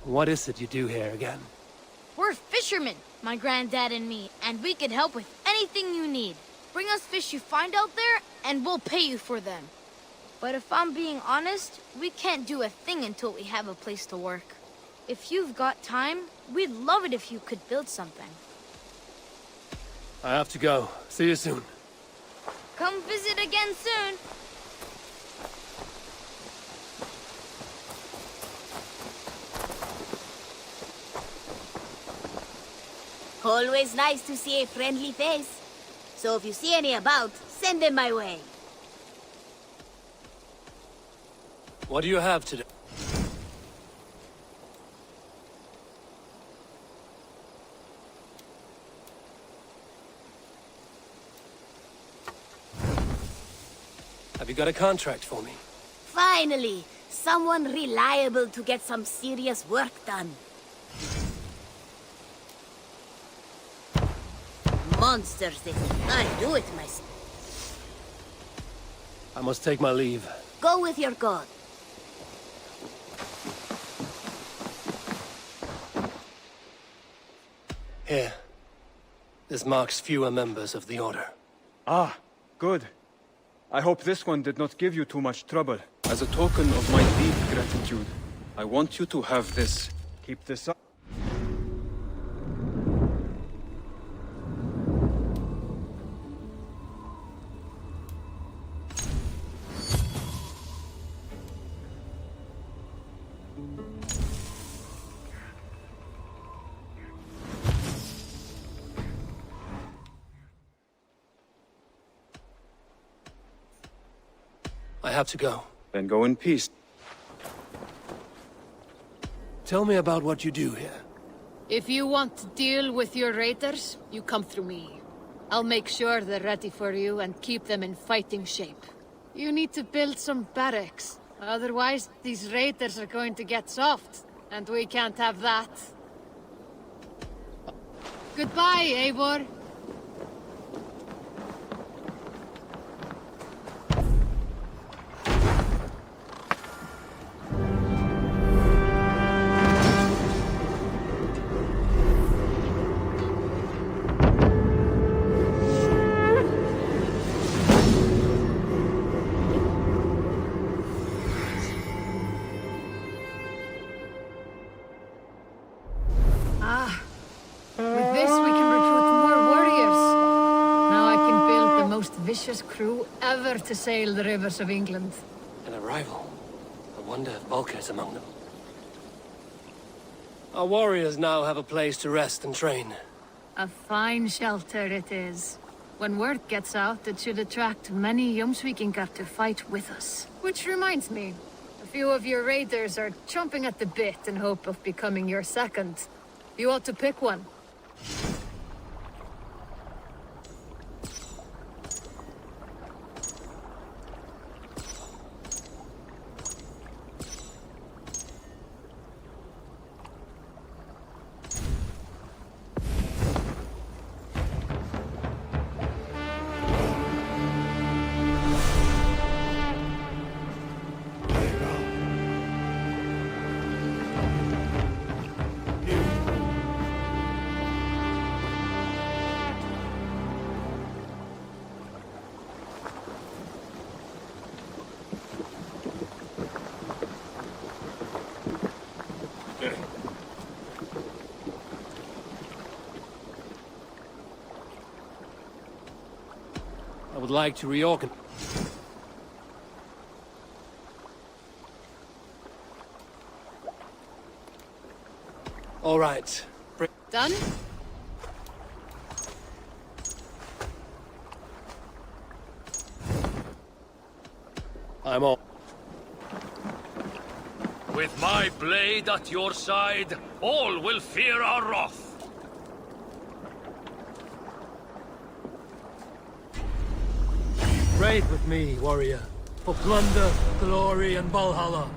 What is it you do here again? We're fishermen, my granddad and me, and we can help with anything you need. Bring us fish you find out there, and we'll pay you for them. But if I'm being honest, we can't do a thing until we have a place to work. If you've got time, we'd love it if you could build something. I have to go. See you soon. Come visit again soon. Always nice to see a friendly face. So if you see any about, send them my way. What do you have today? Have you got a contract for me? Finally, someone reliable to get some serious work done. Monsters, this. I do it myself. I must take my leave. Go with your god. Here. This marks fewer members of the Order. Ah, good. I hope this one did not give you too much trouble. As a token of my deep gratitude, I want you to have this. Keep this up. I have to go. Then go in peace. Tell me about what you do here. If you want to deal with your raiders, you come through me. I'll make sure they're ready for you and keep them in fighting shape. You need to build some barracks. Otherwise, these raiders are going to get soft, and we can't have that. Goodbye, Eivor. With this, we can recruit more warriors. Now I can build the most vicious crew ever to sail the rivers of England. An arrival. I wonder if Volker's among them. Our warriors now have a place to rest and train. A fine shelter it is. When word gets out, it should attract many Jomsvikingar to fight with us. Which reminds me, a few of your raiders are chomping at the bit in hope of becoming your second. You ought to pick one. I would like to reorganize. All right. Done? I'm all. With my blade at your side, all will fear our wrath. Raid with me, warrior, for plunder, glory, and Valhalla.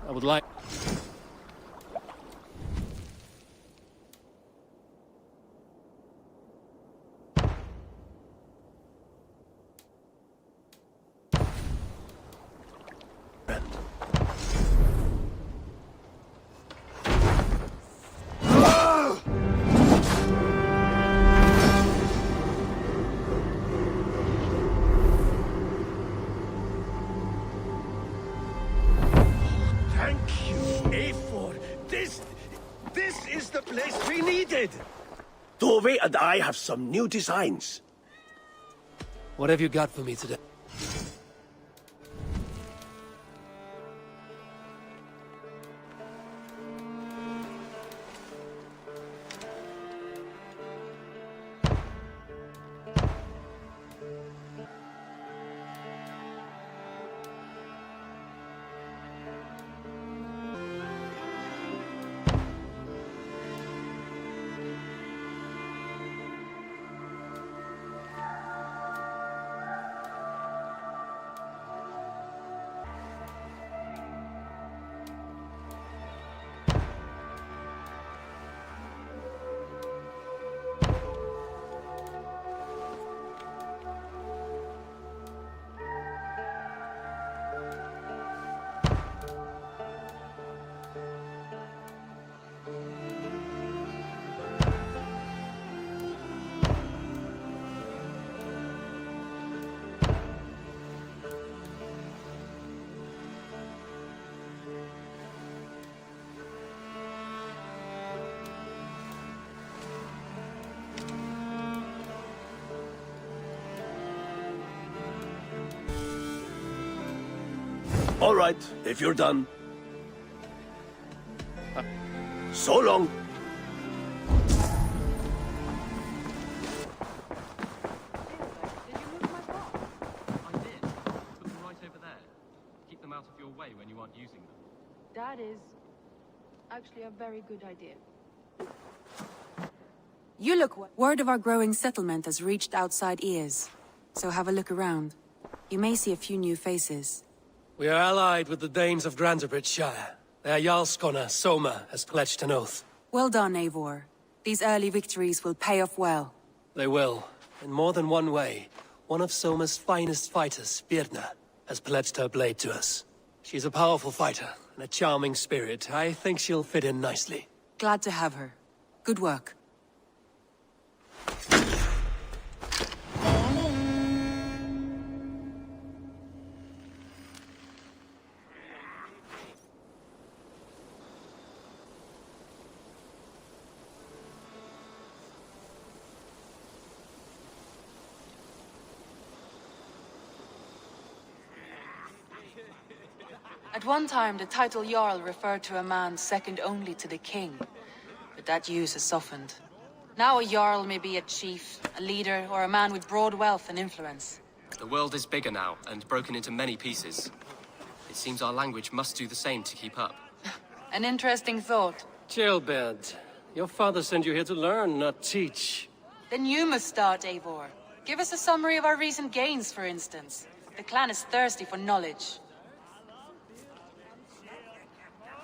I would like... place we needed! Tove and I have some new designs. What have you got for me today? All right, if you're done. So long. Did you move my ball? I did. Put them right over there. Keep them out of your way when you aren't using them. That is actually a very good idea. You look. Word of our growing settlement has reached outside ears, so have a look around. You may see a few new faces. We are allied with the Danes of Grantebridgeshire. Their Jarlskona, Soma, has pledged an oath. Well done, Eivor. These early victories will pay off well. They will, in more than one way. One of Soma's finest fighters, Birna, has pledged her blade to us. She's a powerful fighter and a charming spirit. I think she'll fit in nicely. Glad to have her. Good work. At one time, the title Jarl referred to a man second only to the king. But that use has softened. Now a Jarl may be a chief, a leader, or a man with broad wealth and influence. The world is bigger now, and broken into many pieces. It seems our language must do the same to keep up. An interesting thought. Chilbed, your father sent you here to learn, not teach. Then you must start, Eivor. Give us a summary of our recent gains, for instance. The clan is thirsty for knowledge.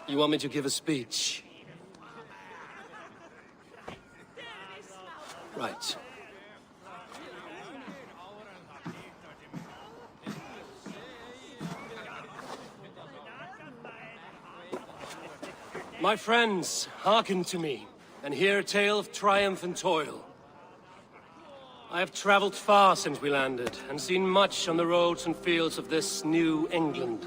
You want me to give a speech? Right. My friends, hearken to me, and hear a tale of triumph and toil. I have traveled far since we landed, and seen much on the roads and fields of this new England.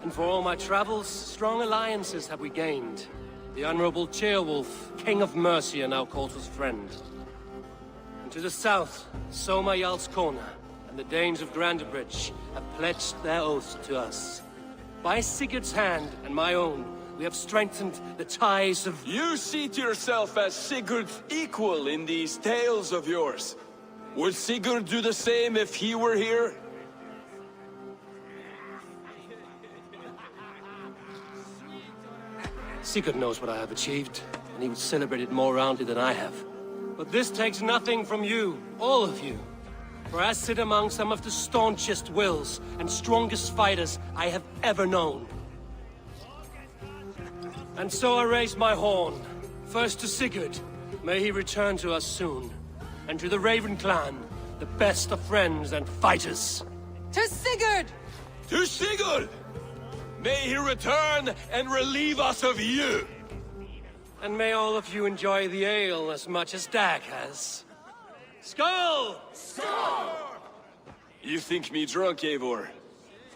And for all my travels, strong alliances have we gained. The Honorable Ceolwulf, King of Mercia, now calls us friend. And to the south, Soma Jarlskona and the Danes of Grantebridge have pledged their oath to us. By Sigurd's hand and my own, we have strengthened the ties of... You see to yourself as Sigurd's equal in these tales of yours. Would Sigurd do the same if he were here? Sigurd knows what I have achieved, and he would celebrate it more roundly than I have. But this takes nothing from you, all of you. For I sit among some of the staunchest wills and strongest fighters I have ever known. And so I raise my horn, first to Sigurd, may he return to us soon, and to the Raven clan, the best of friends and fighters. To Sigurd! To Sigurd! May he return and relieve us of you! And may all of you enjoy the ale as much as Dag has. Skull! Skull! You think me drunk, Eivor?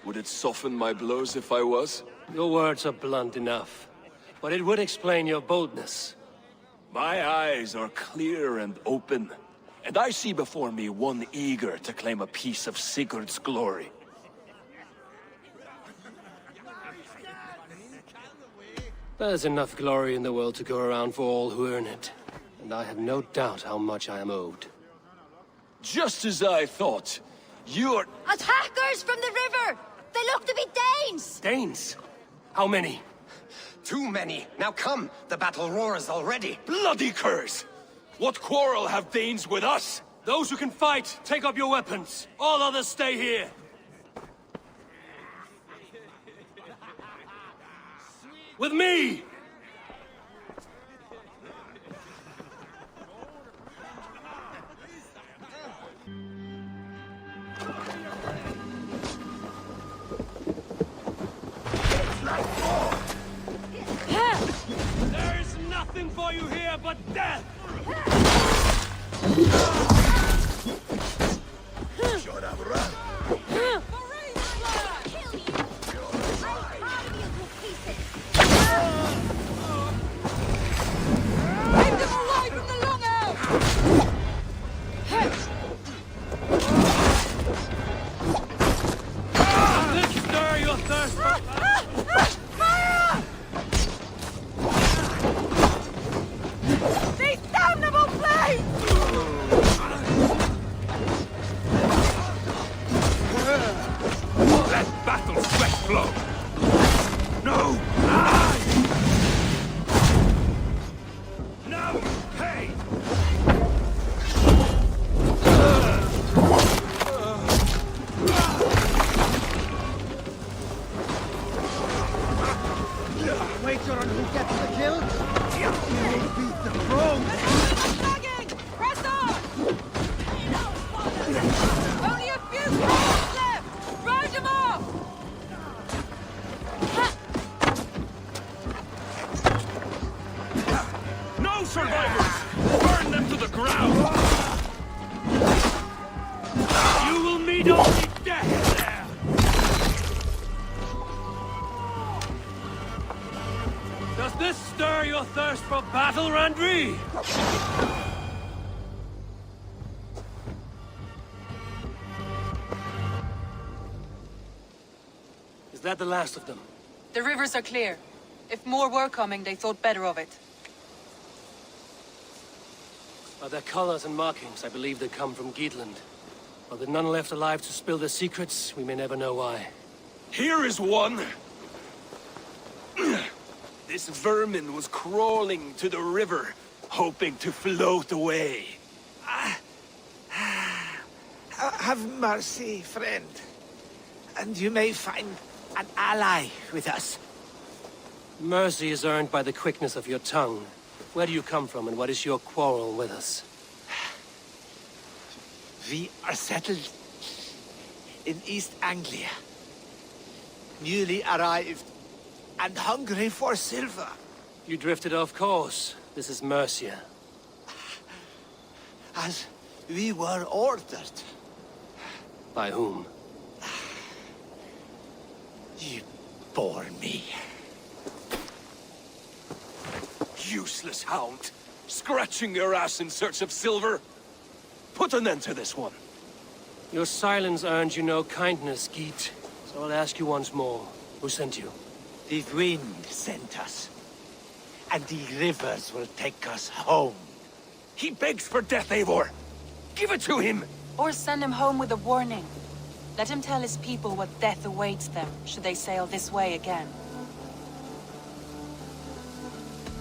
Would it soften my blows if I was? Your words are blunt enough, but it would explain your boldness. My eyes are clear and open, and I see before me one eager to claim a piece of Sigurd's glory. There's enough glory in the world to go around for all who earn it, and I have no doubt how much I am owed. Just as I thought. You're... Attackers from the river! They look to be Danes! Danes? How many? Too many. Now come, the battle roars already. Bloody curs! What quarrel have Danes with us? Those who can fight, take up your weapons. All others stay here. With me! There's nothing for you here but death! Shut up, run! Let's stir your thirst for... These damnable blades! Let battle sweat flow! No! No! Hey! Wait on who gets the kill? You will beat the throne! Press on! Only a few squads left! Round them off! No survivors! Burn them to the ground! You will meet only death there! Does this stir your thirst for battle, Randri? Is that the last of them? The rivers are clear. If more were coming, they thought better of it. By their colors and markings, I believe they come from Geatland. Are there none left alive to spill their secrets? We may never know why. Here is one! This vermin was crawling to the river, hoping to float away. Have mercy, friend. And you may find an ally with us. Mercy is earned by the quickness of your tongue. Where do you come from, and what is your quarrel with us? We are settled in East Anglia. Newly arrived and hungry for silver. You drifted off course. This is Mercia. As we were ordered. By whom? You bore me. Useless hound! Scratching your ass in search of silver! Put an end to this one! Your silence earned you no kindness, Geet. So I'll ask you once more. Who sent you? The wind sent us. And the rivers will take us home. He begs for death, Eivor! Give it to him! Or send him home with a warning. Let him tell his people what death awaits them, should they sail this way again.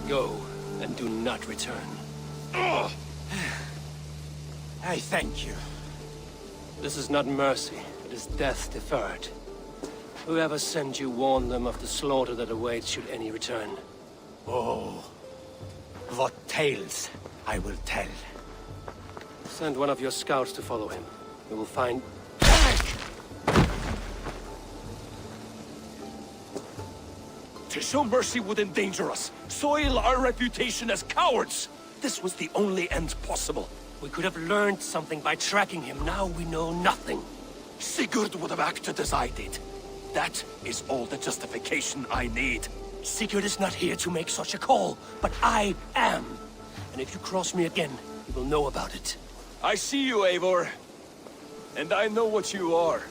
Go, and do not return. Ugh. I thank you. This is not mercy, it is death deferred. Whoever sent you warned them of the slaughter that awaits should any return. Oh, what tales I will tell. Send one of your scouts to follow him. We will find... To show mercy would endanger us, soil our reputation as cowards. This was the only end possible. We could have learned something by tracking him. Now we know nothing. Sigurd would have acted as I did. That is all the justification I need. Sigurd is not here to make such a call, but I am. and if you cross me again, you will know about it. I see you, Eivor. And I know what you are.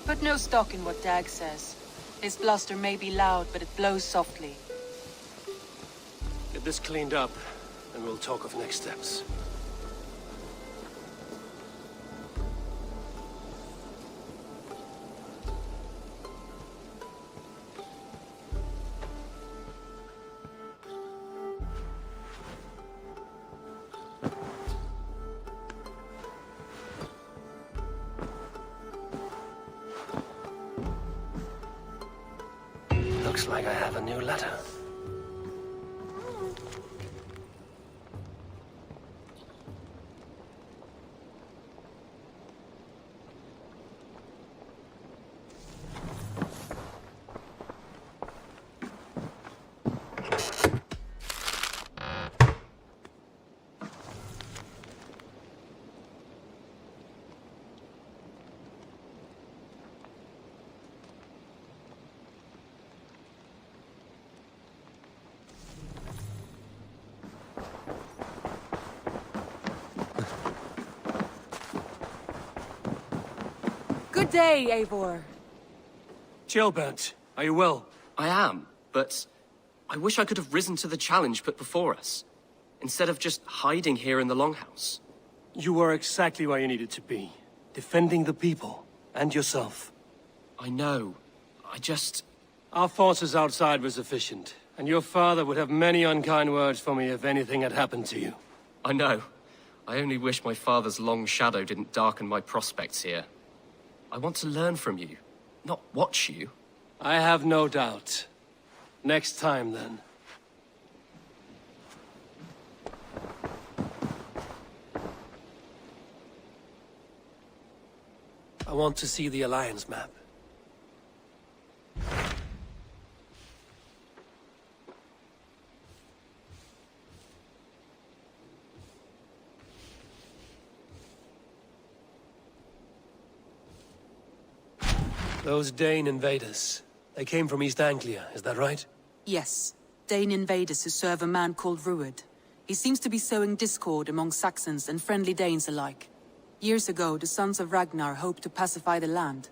Put no stock in what Dag says. His bluster may be loud, but it blows softly. Get this cleaned up, and we'll talk of next steps. Looks like I have a new letter. Good day, Eivor. Gilbert, are you well? I am, but I wish I could have risen to the challenge put before us, instead of just hiding here in the Longhouse. You were exactly where you needed to be. Defending the people, and yourself. I know. I just... Our forces outside were sufficient, and your father would have many unkind words for me if anything had happened to you. I know. I only wish my father's long shadow didn't darken my prospects here. I want to learn from you, not watch you. I have no doubt. Next time, then. I want to see the Alliance map. Those Dane invaders, they came from East Anglia, is that right? Yes, Dane invaders who serve a man called Ruud. He seems to be sowing discord among Saxons and friendly Danes alike. Years ago, the sons of Ragnar hoped to pacify the land.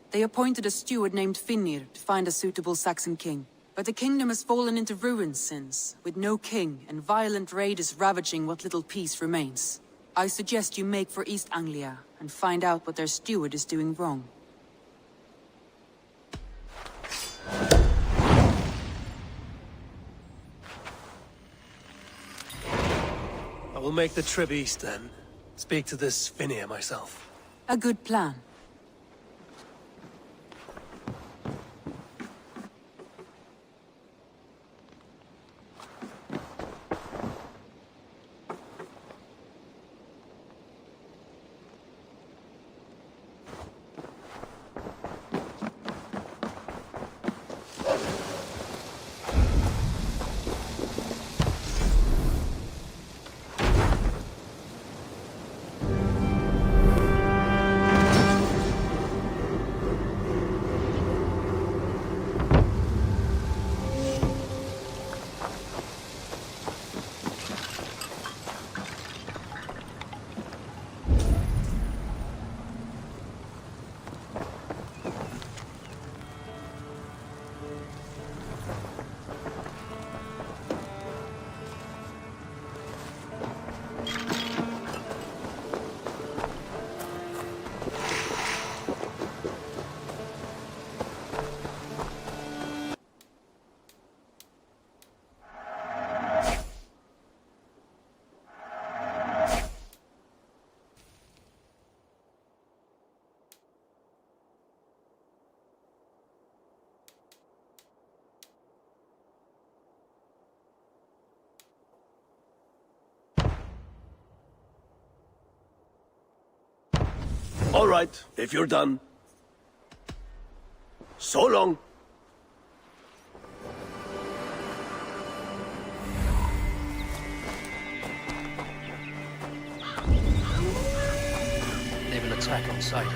They appointed a steward named Finnir to find a suitable Saxon king. But the kingdom has fallen into ruins since, with no king and violent raiders ravaging what little peace remains. I suggest you make for East Anglia and find out what their steward is doing wrong. I will make the trip east then. Speak to this Finnir myself. A good plan. All right, if you're done. So long. They will attack on sight.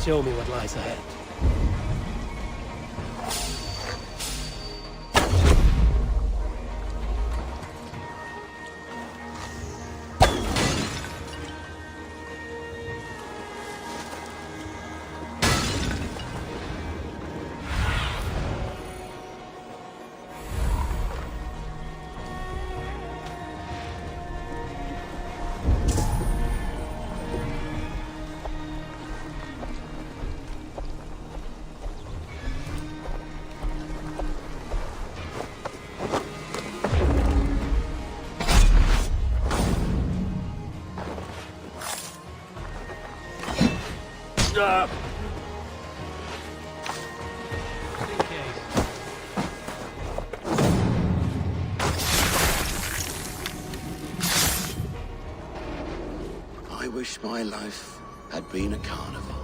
Show me what lies ahead. I wish my life had been a carnival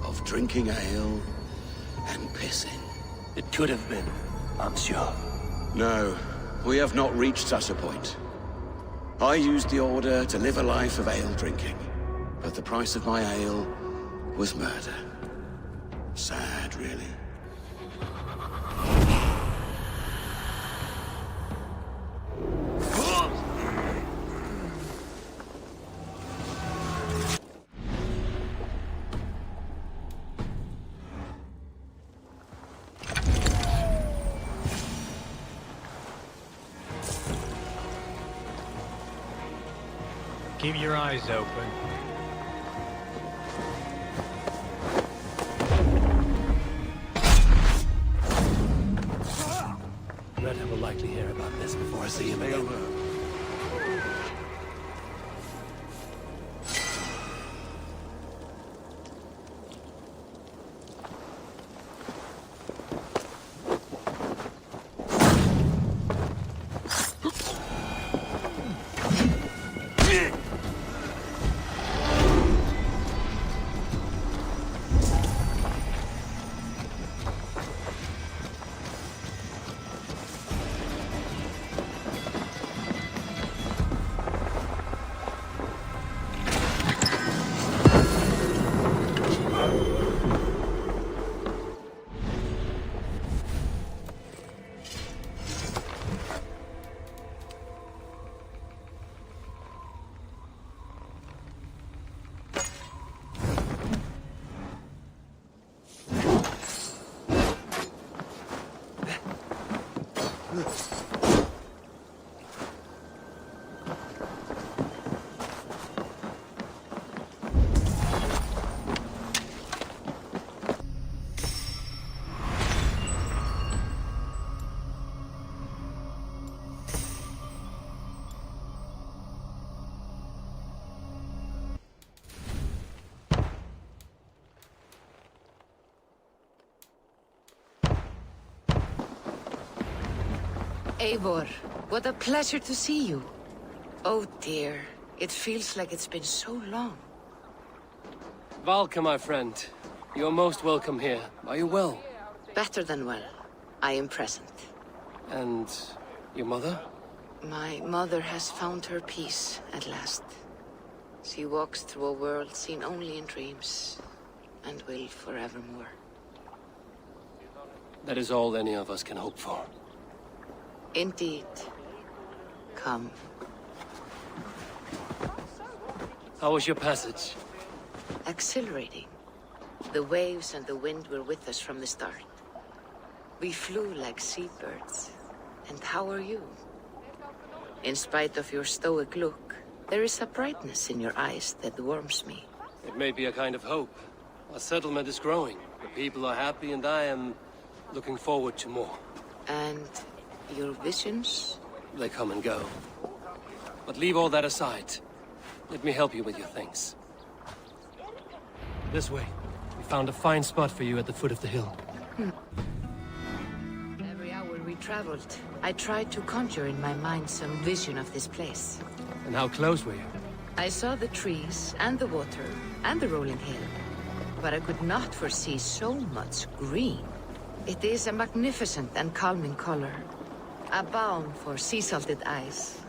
of drinking ale and pissing. It could have been, I'm sure. No, we have not reached such a point. I used the order to live a life of ale drinking, but the price of my ale was murder. Sad, really. Keep your eyes open. Red will likely hear about this before I see him again. Eivor, what a pleasure to see you. Oh dear, it feels like it's been so long. Valka, my friend. You're most welcome here. Are you well? Better than well. I am present. And your mother? My mother has found her peace at last. She walks through a world seen only in dreams, and will forevermore. That is all any of us can hope for. Indeed. Come. How was your passage? Exhilarating. The waves and the wind were with us from the start. We flew like seabirds. And how are you? In spite of your stoic look, there is a brightness in your eyes that warms me. It may be a kind of hope. Our settlement is growing. The people are happy and I am looking forward to more. And your visions? They come and go. But leave all that aside. Let me help you with your things. This way. We found a fine spot for you at the foot of the hill. Every hour we traveled, I tried to conjure in my mind some vision of this place. And how close were you? I saw the trees, and the water, and the rolling hill. But I could not foresee so much green. It is a magnificent and calming color. A balm for sea-salted eyes.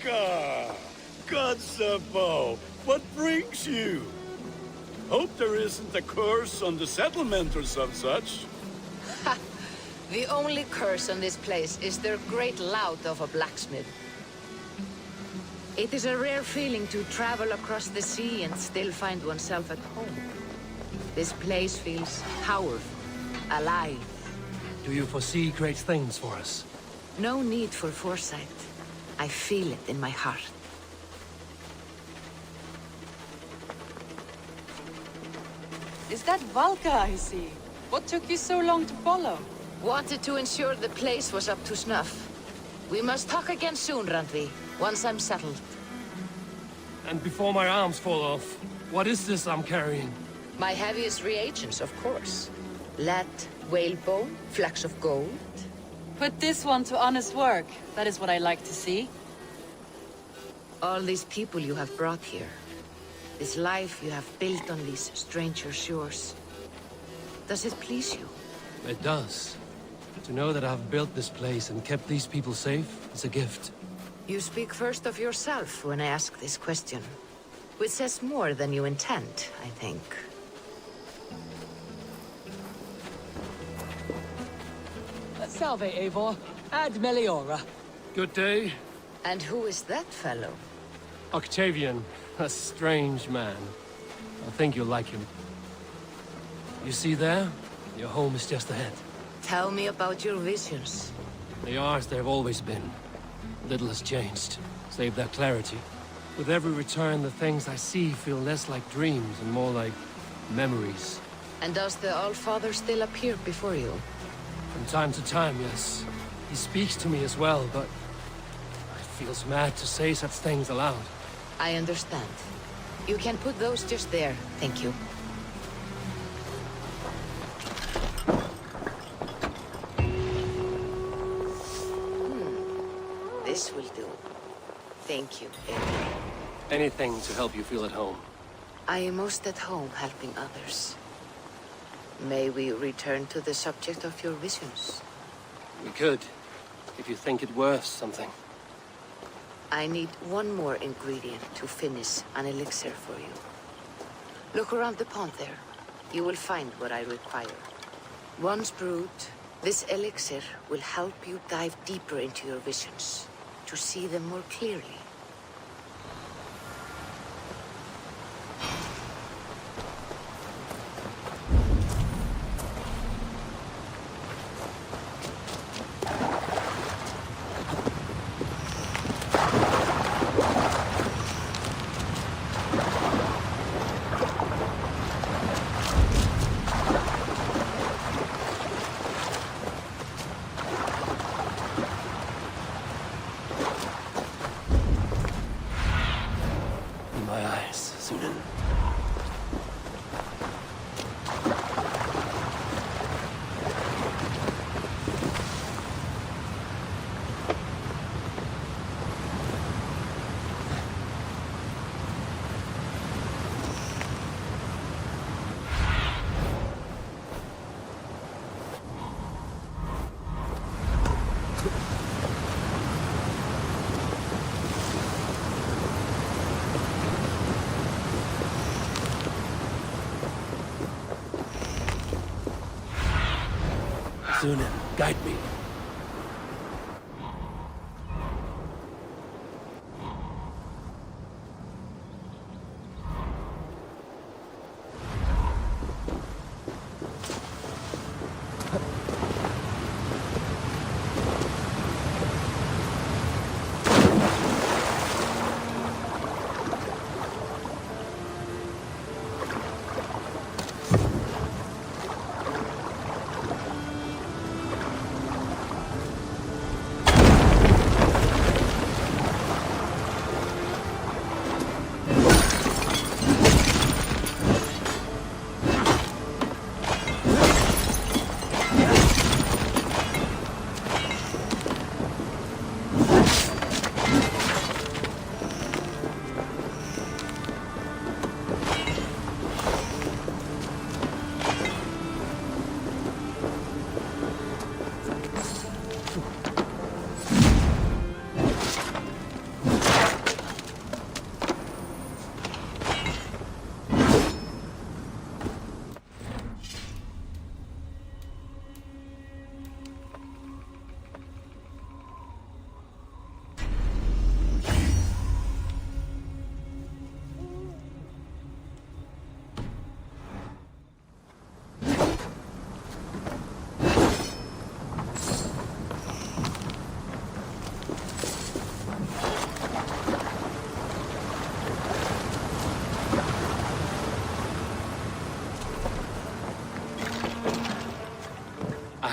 Valka! Kotzebo, what brings you? Hope there isn't a curse on the settlement or some such. Ha! The only curse on this place is their great lout of a blacksmith. It is a rare feeling to travel across the sea and still find oneself at home. This place feels powerful, alive. Do you foresee great things for us? No need for foresight. I feel it in my heart. Is that Valka I see? What took you so long to follow? Wanted to ensure the place was up to snuff. We must talk again soon, Randvi, once I'm settled. And before my arms fall off, what is this I'm carrying? My heaviest reagents, of course. Lead, whalebone, flecks of gold. Put this one to honest work. That is what I like to see. All these people you have brought here. This life you have built on these stranger shores. Does it please you? It does. To know that I've built this place and kept these people safe is a gift. You speak first of yourself when I ask this question. Which says more than you intend, I think. Salve, Eivor. Ad Meliora. Good day. And who is that fellow? Octavian, a strange man. I think you'll like him. You see there? Your home is just ahead. Tell me about your visions. They are as they've always been. Little has changed, save their clarity. With every return, the things I see feel less like dreams and more like memories. And does the Allfather still appear before you? From time to time, yes. He speaks to me as well, but it feels mad to say such things aloud. I understand. You can put those just there, thank you. This will do. Thank you, Eivor. Anything to help you feel at home. I am most at home helping others. May we return to the subject of your visions? We could, if you think it worth something. I need one more ingredient to finish an elixir for you. Look around the pond there. You will find what I require. Once brewed, this elixir will help you dive deeper into your visions, to see them more clearly. Sunan, guide me.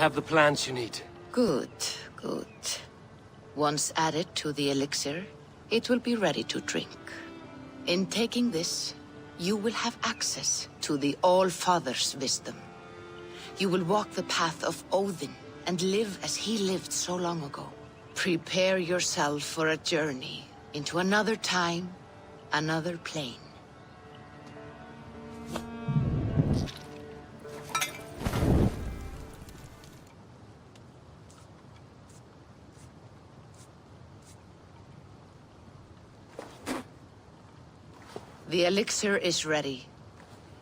have the plants you need. Good, good. Once added to the elixir, it will be ready to drink. In taking this, you will have access to the All-Father's wisdom. You will walk the path of Odin and live as he lived so long ago. Prepare yourself for a journey into another time, another plane. The elixir is ready.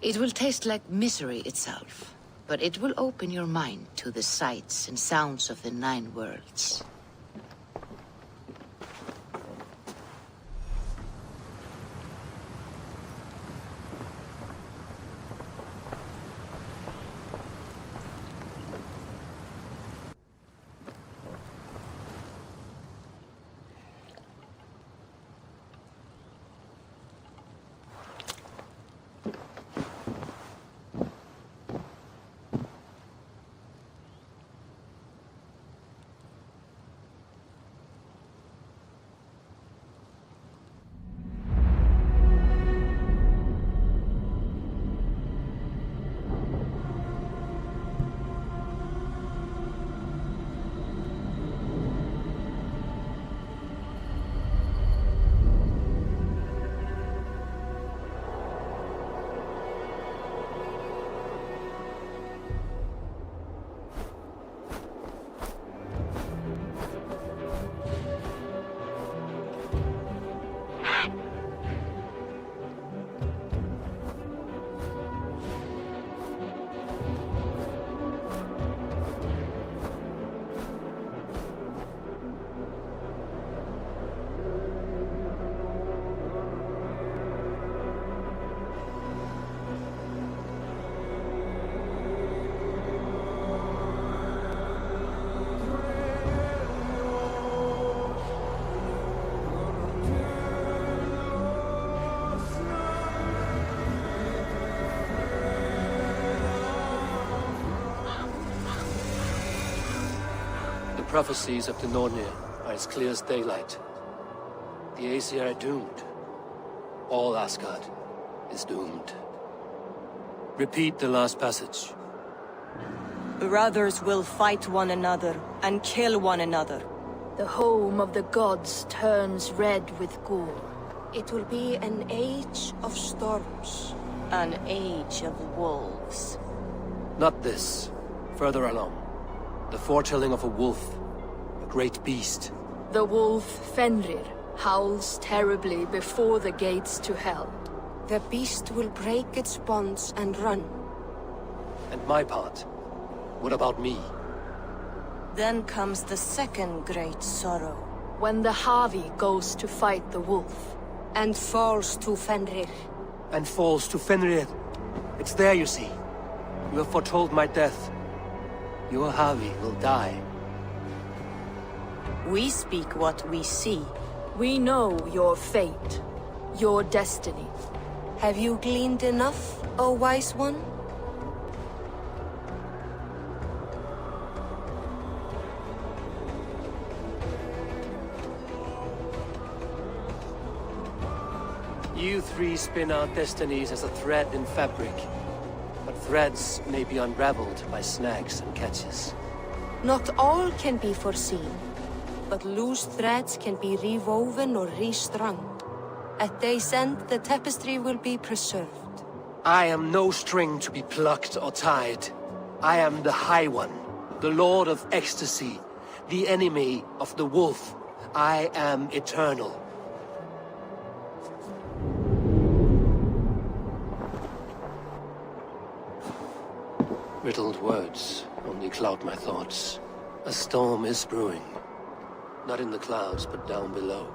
It will taste like misery itself, but it will open your mind to the sights and sounds of the 9 worlds. The prophecies of the Nornir are as clear as daylight. The Aesir are doomed. All Asgard is doomed. Repeat the last passage. Brothers will fight one another and kill one another. The home of the gods turns red with gore. It will be an age of storms. An age of wolves. Not this. Further along. The foretelling of a wolf. A great beast. The wolf Fenrir howls terribly before the gates to hell. The beast will break its bonds and run. And my part? What about me? Then comes the second great sorrow. When the Havi goes to fight the wolf. And falls to Fenrir. And falls to Fenrir. It's there, you see. You have foretold my death. Your Havi will die. We speak what we see. We know your fate. Your destiny. Have you gleaned enough, O wise one? You three spin our destinies as a thread in fabric. But threads may be unraveled by snags and catches. Not all can be foreseen, but loose threads can be rewoven or restrung. At day's end, the tapestry will be preserved. I am no string to be plucked or tied. I am the High One, the Lord of Ecstasy, the enemy of the wolf. I am eternal. Riddled words only cloud my thoughts. A storm is brewing. Not in the clouds, but down below.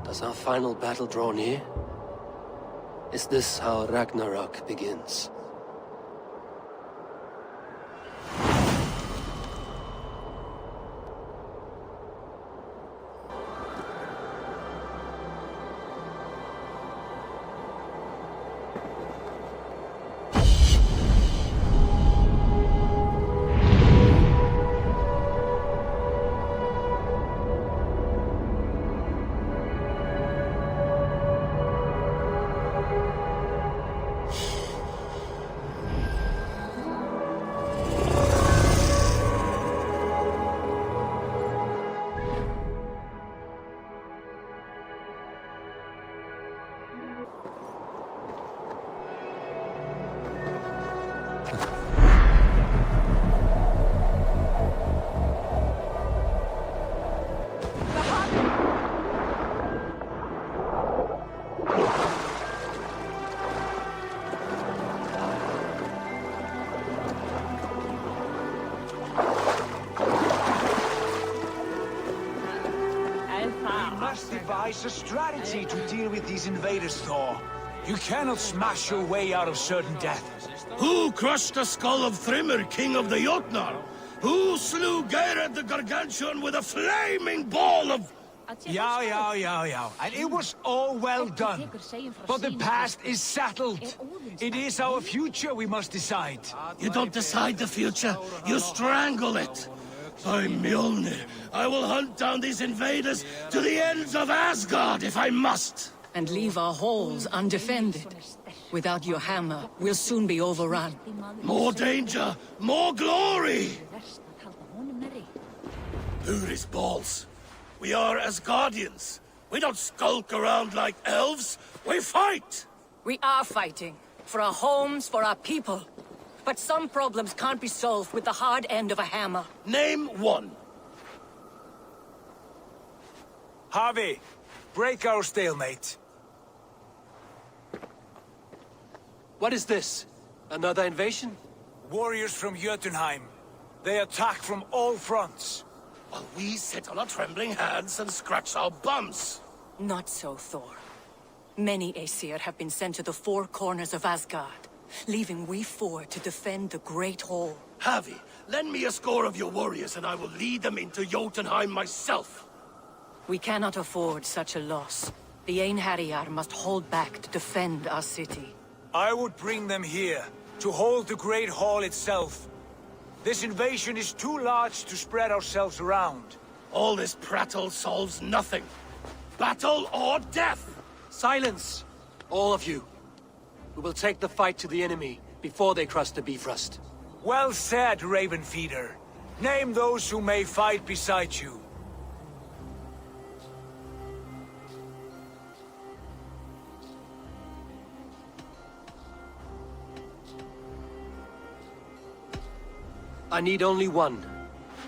Does our final battle draw near? Is this how Ragnarok begins? devise a strategy to deal with these invaders, Thor. You cannot smash your way out of certain death. Who crushed the skull of Thrymr, king of the Jotnar? Who slew Geirad the Gargantuan with a flaming ball of... Yeah. And it was all well done. But the past is settled. It is our future we must decide. You don't decide the future, you strangle it. By Mjolnir, I will hunt down these invaders to the ends of Asgard if I must. And leave our halls undefended. Without your hammer, we'll soon be overrun. More danger, more glory! Uri's balls. We are Asgardians. We don't skulk around like elves. We fight! We are fighting. For our homes, for our people. But some problems can't be solved with the hard end of a hammer. Name one. Harvey, break our stalemate. What is this? Another invasion? Warriors from Jotunheim. They attack from all fronts. While we sit on our trembling hands and scratch our bums. Not so, Thor. Many Aesir have been sent to the four corners of Asgard, leaving we four to defend the Great Hall. Havi, lend me a score of your warriors and I will lead them into Jotunheim myself. We cannot afford such a loss. The Einherjar must hold back to defend our city. I would bring them here, to hold the Great Hall itself. This invasion is too large to spread ourselves around. All this prattle solves nothing. Battle or death! Silence! All of you. We will take the fight to the enemy before they cross the Bifrost. Well said, Ravenfeeder. Name those who may fight beside you. I need only one.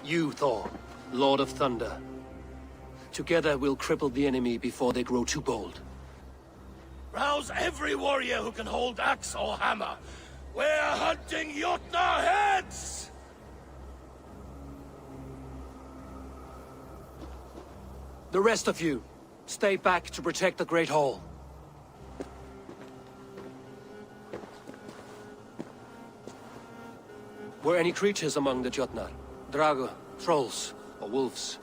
You, Thor, Lord of Thunder. Together we'll cripple the enemy before they grow too bold. Rouse every warrior who can hold axe or hammer. We're hunting Jotnar heads! The rest of you, stay back to protect the Great Hall. Were any creatures among the Jotnar? Drago, trolls, or wolves?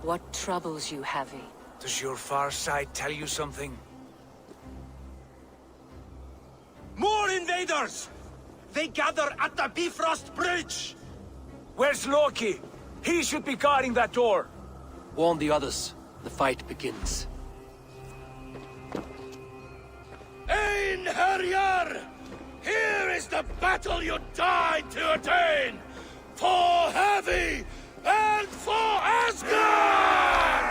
What troubles you, Havi? Does your far side tell you something? More invaders! They gather at the Bifrost Bridge! Where's Loki? He should be guarding that door. Warn the others. The fight begins. Einherjar! Here is the battle you died to attain! For Havi and for Asgard!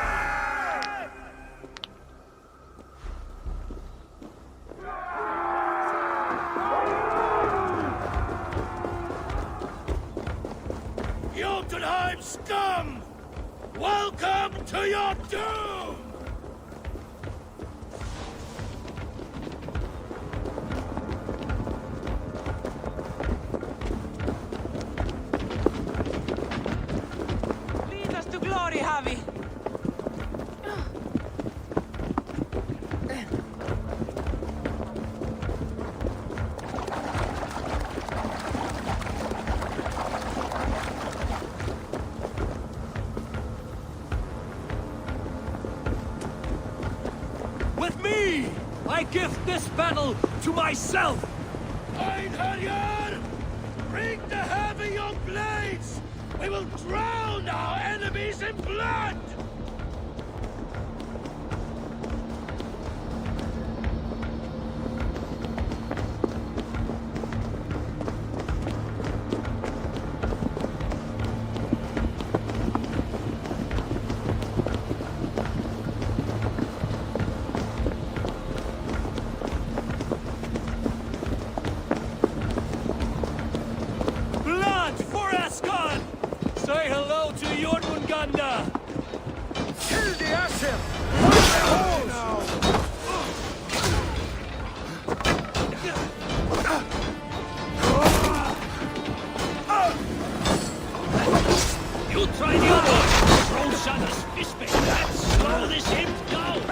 Jotunheim scum! Welcome to your doom! Lead us to glory, Havi! With me! I give this battle to myself! Einherjar! Bring the heavy your blades! We will drown our enemies in blood! Blood for Asgard! Say hello to Jormungandr! Kill the Asher! You try the other! Throw Shadow's fist bait! Let's slow this imp down!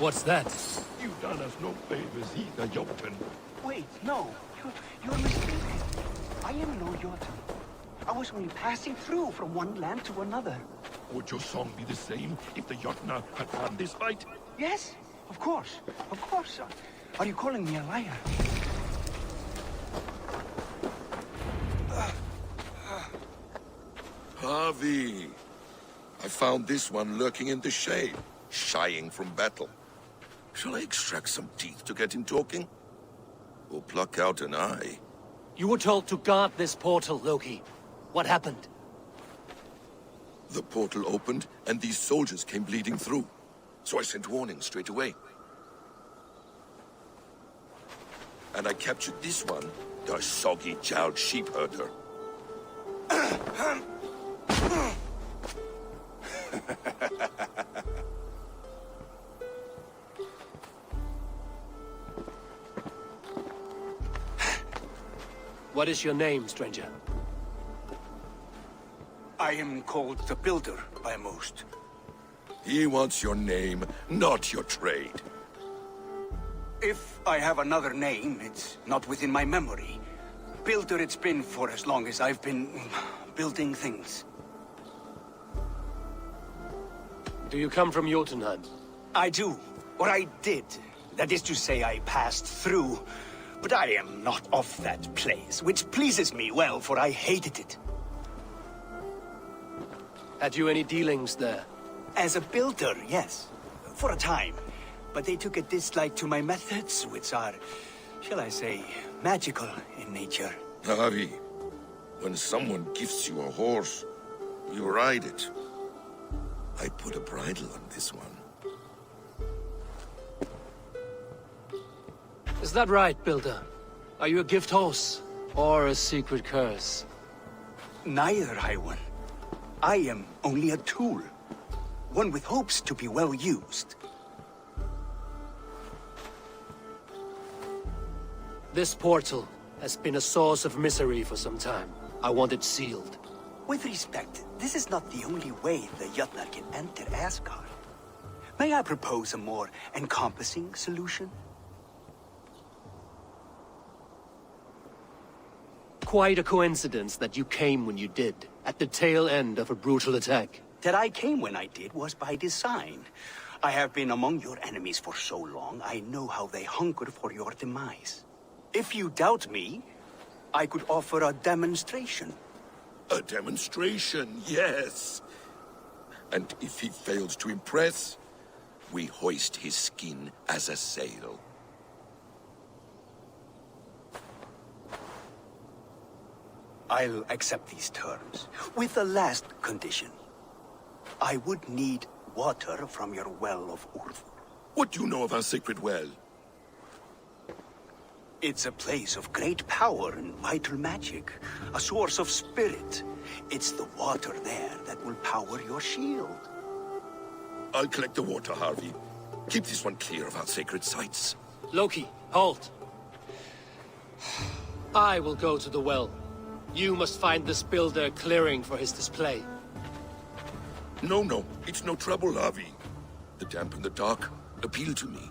What's that? You done us no favors either, Jotun. Wait, no. You're mistaken. I am no Jotun. I was only passing through from one land to another. Would your song be the same if the Jotnar had won this fight? Yes, of course. Of course. Are you calling me a liar? Harvey, I found this one lurking in the shade, shying from battle. Shall I extract some teeth to get him talking? Or pluck out an eye? You were told to guard this portal, Loki. What happened? The portal opened, and these soldiers came bleeding through. So I sent warning straight away. And I captured this one, the soggy-jowled sheep herder. What is your name, stranger? I am called the Builder by most. He wants your name, not your trade. If I have another name, it's not within my memory. Builder it's been for as long as I've been building things. Do you come from Jotunheim? I do. Or I did. That is to say, I passed through. But I am not of that place, which pleases me well, for I hated it. Had you any dealings there? As a builder, yes. For a time. But they took a dislike to my methods, which are, shall I say, magical in nature. Harvey, when someone gifts you a horse, you ride it. I put a bridle on this one. Is that right, Builder? Are you a gift horse? Or a secret curse? Neither, High One. I am only a tool. One with hopes to be well used. This portal has been a source of misery for some time. I want it sealed. With respect, this is not the only way the Jotnar can enter Asgard. May I propose a more encompassing solution? Quite a coincidence that you came when you did, at the tail end of a brutal attack. That I came when I did was by design. I have been among your enemies for so long, I know how they hunger for your demise. If you doubt me, I could offer a demonstration. A demonstration, yes. And if he fails to impress, we hoist his skin as a sail. I'll accept these terms, with the last condition. I would need water from your well of Urth. What do you know of our sacred well? It's a place of great power and vital magic, a source of spirit. It's the water there that will power your shield. I'll collect the water, Harvey. Keep this one clear of our sacred sites. Loki, halt. I will go to the well. You must find this builder clearing for his display. No, it's no trouble, Harvey. The damp and the dark appeal to me.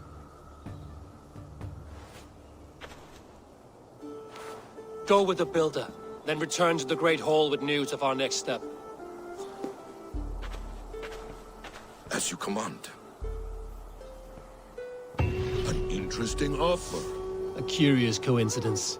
Go with the builder, then return to the Great Hall with news of our next step. As you command. An interesting offer. A curious coincidence.